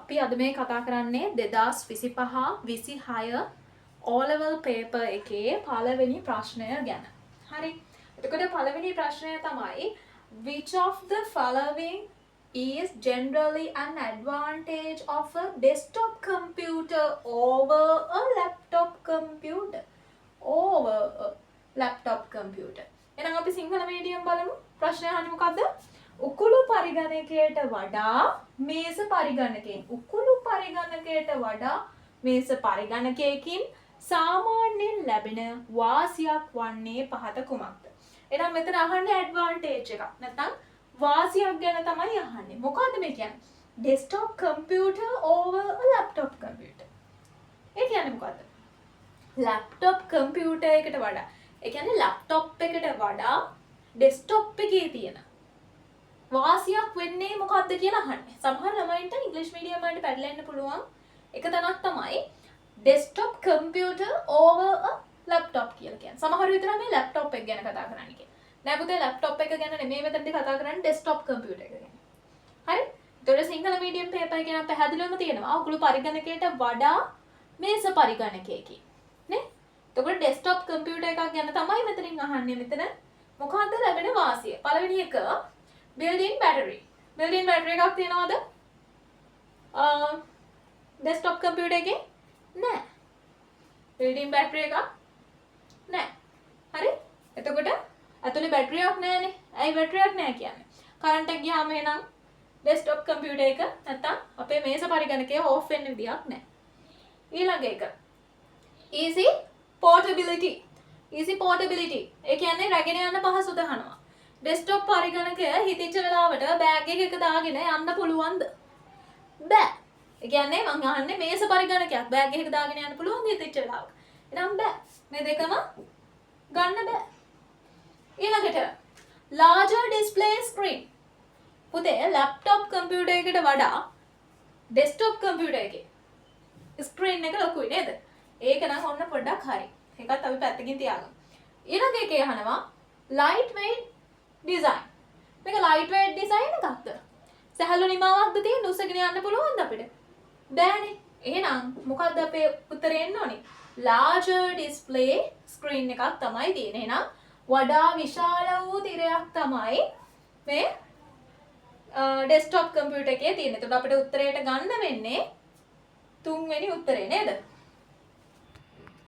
අපි අද මේ කතා කරන්නේ 2025-26 O level paper එකේ පළවෙනි ප්‍රශ්නය ගැන. හරි. එතකොට පළවෙනි ප්‍රශ්නය තමයි which of the following is generally an advantage of a desktop computer over a laptop computer? Over a laptop computer. එහෙනම් අපි සිංහල මීඩියම් බලමු. ප්‍රශ්නය අහන්නේ මොකද්ද? උකුළු පරිගණකයට වඩා මේස පරිගණකයෙන් උකුළු පරිගණකයට වඩා මේස පරිගණකයකින් සාමාන්‍යයෙන් ලැබෙන වාසියක් වන්නේ පහත කුමක්ද? එහෙනම් මෙතන අහන්නේ ඇඩ්වාන්ටේජ් එකක්. නැත්නම් වාසියක් ගැන තමයි අහන්නේ. මොකද්ද මේ කියන්නේ? desktop computer over a laptop computer. ඒ කියන්නේ මොකද්ද? laptop computer එකට වඩා. ඒ කියන්නේ laptop එකට වඩා desktop එකේ තියෙන වාසියක් වෙන්නේ මොකද්ද කියලා අහන්නේ. සමහර ළමයින්ට ඉංග්‍රීසි මීඩියම් වලට පැටලෙන්න පුළුවන් එක තැනක් තමයි desktop computer over a laptop කියලා කියන්නේ. සමහර විතර මේ laptop එක ගැන කතා කරන්නේ කියලා. නෑ පුතේ laptop එක ගැන නෙමෙයි මෙතනදී කතා කරන්නේ desktop computer එක ගැන. හරි? ඒතකොට සිංහල මීඩියම් පේපර් එක ගැන පැහැදිලිවම තියෙනවා. උකුළු පරිගණකයට වඩා මේස පරිගණකයකින්. නේ? එතකොට desktop computer එකක් ගැන තමයි මෙතනින් අහන්නේ. මෙතන මොකද්ද ලැබෙන වාසිය? පළවෙනි එක built-in battery. built-in battery එකක් තියනවද? desktop computer එකේ නෑ. built-in battery එකක් නෑ. හරි? එතකොට ඇතුලේ බැටරි එකක් නෑනේ. ඇයි බැටරි එකක් නෑ කියන්නේ? කරන්ට් එක ගියාම එහෙනම් desktop computer එක නැත්තම් අපේ මේස පරිගණකය off වෙන්න විදියක් නෑ. ඊළඟ එක easy portability. easy portability. ඒ කියන්නේ රැගෙන යන්න පහසු දහනවා. desktop පරිගණකය හිතිච්ච වෙලාවට බෑග් එකක දාගෙන යන්න පුළුවන්ද? බෑ. ඒ කියන්නේ මං අහන්නේ මේස පරිගණකයක් බෑග් එකක දාගෙන යන්න පුළුවන්ද හිතිච්ච වෙලාවක? එහෙනම් බෑ. මේ දෙකම ගන්න බෑ. ඊළඟට larger display screen. පුතේ laptop computer එකට වඩා desktop computer එකේ screen එක ලොකුයි නේද? ඒක නම් ඔන්න පොඩ්ඩක් හරි. ඒකත් අපි පැත්තකින් තියාගමු. ඊළඟ එකේ අහනවා light weight design. මේක light weight design එකක්ද? සහල්ලු නිමාවක්ද තියෙන්නේ උසගෙන යන්න පුළුවන්ද අපිට? බෑනේ. එහෙනම් මොකද්ද අපේ උත්තරේ එන්න ඕනේ? larger display screen එකක් තමයි තියෙන්නේ. එහෙනම් වඩා විශාල වූ තිරයක් තමයි මේ desktop computer එකේ තියෙන්නේ. එතකොට අපිට උත්තරයට ගන්න වෙන්නේ තුන්වෙනි උත්තරේ නේද?